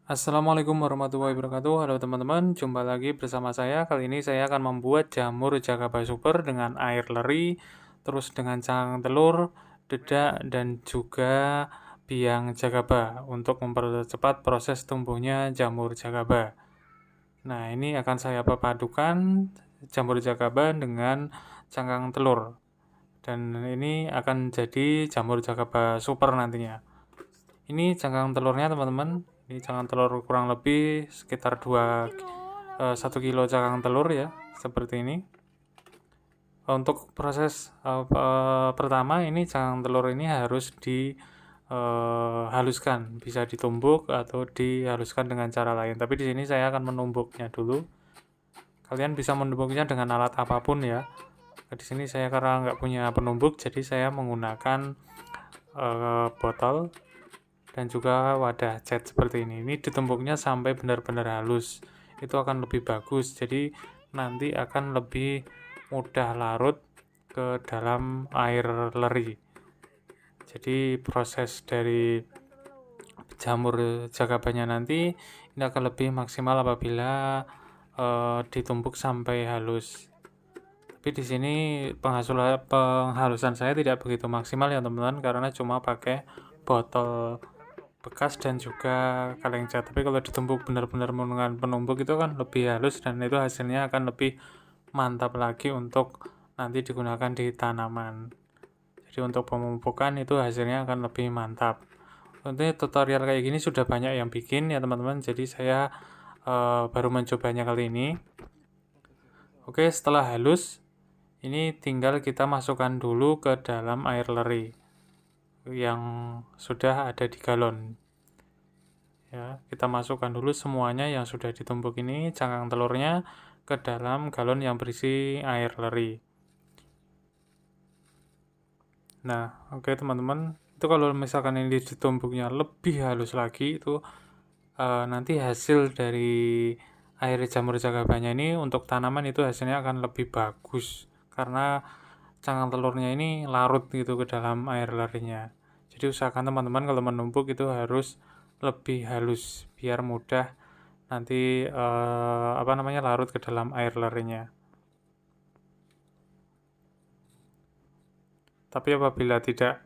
Assalamualaikum warahmatullahi wabarakatuh. Halo teman-teman, jumpa lagi bersama saya. Kali ini saya akan membuat jamur Jagaba Super dengan air leri, terus dengan cangkang telur, dedak, dan juga biang Jagaba untuk mempercepat proses tumbuhnya jamur Jagaba. Nah, ini akan saya padukan jamur Jagaba dengan cangkang telur. Dan ini akan jadi jamur Jagaba Super nantinya. Ini cangkang telurnya teman-teman. Ini cangkang telur kurang lebih sekitar 1 kilo cangkang telur ya, seperti ini. Untuk proses pertama ini cangkang telur ini harus dihaluskan, bisa ditumbuk atau dihaluskan dengan cara lain. Tapi di sini saya akan menumbuknya dulu. Kalian bisa menumbuknya dengan alat apapun ya. Di sini saya karena nggak punya penumbuk, jadi saya menggunakan botol dan juga wadah cat seperti ini. Ini ditumbuknya sampai benar-benar halus. Itu akan lebih bagus. Jadi nanti akan lebih mudah larut ke dalam air leri. Jadi proses dari jamur jagabanya nanti ini akan lebih maksimal apabila ditumbuk sampai halus. Tapi di sini penghalusan saya tidak begitu maksimal ya teman-teman, karena cuma pakai botol bekas dan juga kaleng cat. Tapi kalau ditumbuk benar-benar menggunakan penumbuk itu kan lebih halus dan itu hasilnya akan lebih mantap lagi untuk nanti digunakan di tanaman. Jadi untuk pemupukan itu hasilnya akan lebih mantap. Tentunya tutorial kayak gini sudah banyak yang bikin ya teman-teman, jadi saya baru mencobanya kali ini. Oke, setelah halus ini tinggal kita masukkan dulu ke dalam air leri yang sudah ada di galon. Ya, kita masukkan dulu semuanya yang sudah ditumbuk ini, cangkang telurnya ke dalam galon yang berisi air leri. Nah, oke teman-teman, itu kalau misalkan ini ditumbuknya lebih halus lagi, itu nanti hasil dari air jamur jagabanya ini untuk tanaman itu hasilnya akan lebih bagus karena cangkang telurnya ini larut gitu ke dalam air lerinya. Jadi usahakan teman-teman kalau menumbuk itu harus lebih halus biar mudah nanti larut ke dalam air lerinya. Tapi apabila tidak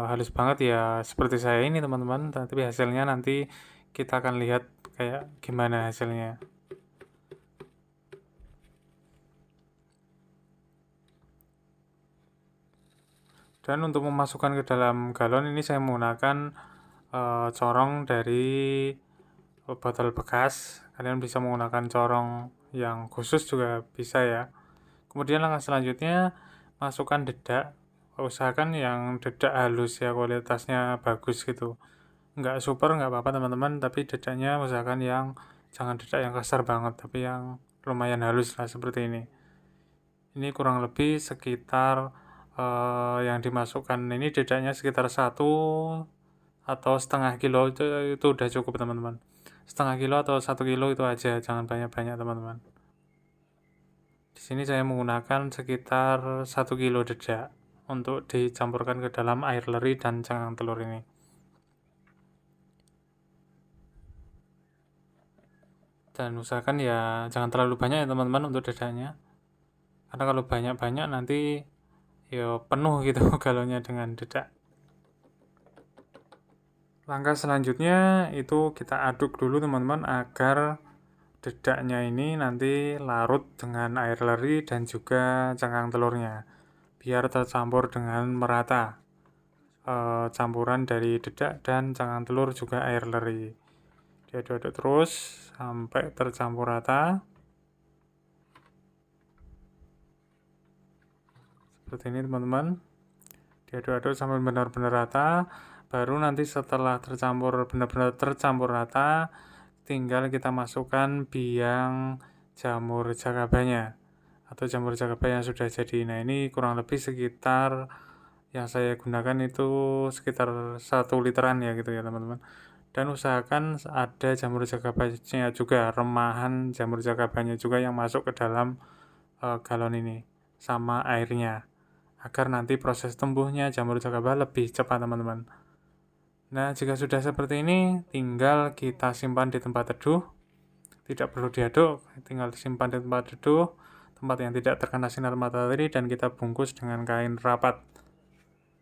halus banget ya seperti saya ini teman-teman, tapi hasilnya nanti kita akan lihat kayak gimana hasilnya. Dan untuk memasukkan ke dalam galon ini saya menggunakan corong dari botol bekas. Kalian bisa menggunakan corong yang khusus juga bisa ya. Kemudian langkah selanjutnya masukkan dedak. Usahakan yang dedak halus ya, kualitasnya bagus gitu. Nggak super nggak apa-apa teman-teman, tapi dedaknya usahakan yang jangan dedak yang kasar banget, tapi yang lumayan halus lah seperti ini. Ini kurang lebih sekitar yang dimasukkan ini dedaknya sekitar 1 atau setengah kilo, itu udah cukup teman-teman. Setengah kilo atau 1 kilo itu aja, jangan banyak-banyak teman-teman. Di sini saya menggunakan sekitar 1 kilo dedak untuk dicampurkan ke dalam air leri dan cangkang telur ini. Dan usahakan ya jangan terlalu banyak ya teman-teman untuk dedaknya, karena kalau banyak-banyak nanti ya penuh gitu galonnya dengan dedak. Langkah selanjutnya itu kita aduk dulu teman-teman agar dedaknya ini nanti larut dengan air leri dan juga cangkang telurnya biar tercampur dengan merata campuran dari dedak dan cangkang telur juga air leri. Diaduk-aduk terus sampai tercampur rata seperti ini teman-teman. Diaduk-aduk sampai benar-benar rata, baru nanti setelah benar-benar tercampur rata, tinggal kita masukkan biang jamur jagabanya atau jamur jagaba yang sudah jadi. Nah, ini kurang lebih sekitar yang saya gunakan itu sekitar 1 literan ya gitu ya teman-teman. Dan usahakan ada jamur jagabanya juga, remahan jamur jagabanya juga yang masuk ke dalam galon ini sama airnya, agar nanti proses tumbuhnya jamur jagaba lebih cepat teman-teman. Nah, jika sudah seperti ini, tinggal kita simpan di tempat teduh. Tidak perlu diaduk, tinggal disimpan di tempat teduh, tempat yang tidak terkena sinar matahari, dan kita bungkus dengan kain rapat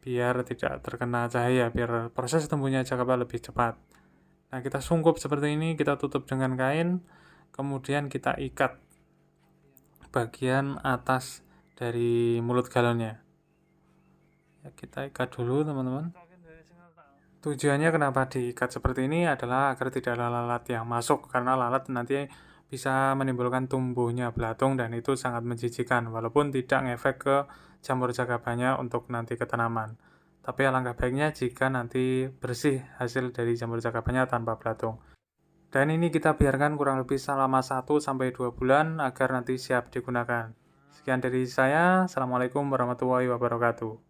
biar tidak terkena cahaya, biar proses tumbuhnya cakapa lebih cepat. Nah, kita sungkup seperti ini, kita tutup dengan kain, kemudian kita ikat bagian atas dari mulut galonnya. Ya, kita ikat dulu, teman-teman. Tujuannya kenapa diikat seperti ini adalah agar tidak ada lalat yang masuk, karena lalat nanti bisa menimbulkan tumbuhnya belatung dan itu sangat menjijikan, walaupun tidak ngefek ke jamur cakapanya untuk nanti ke tanaman. Tapi alangkah baiknya jika nanti bersih hasil dari jamur cakapanya tanpa belatung. Dan ini kita biarkan kurang lebih selama 1-2 bulan agar nanti siap digunakan. Sekian dari saya. Assalamualaikum warahmatullahi wabarakatuh.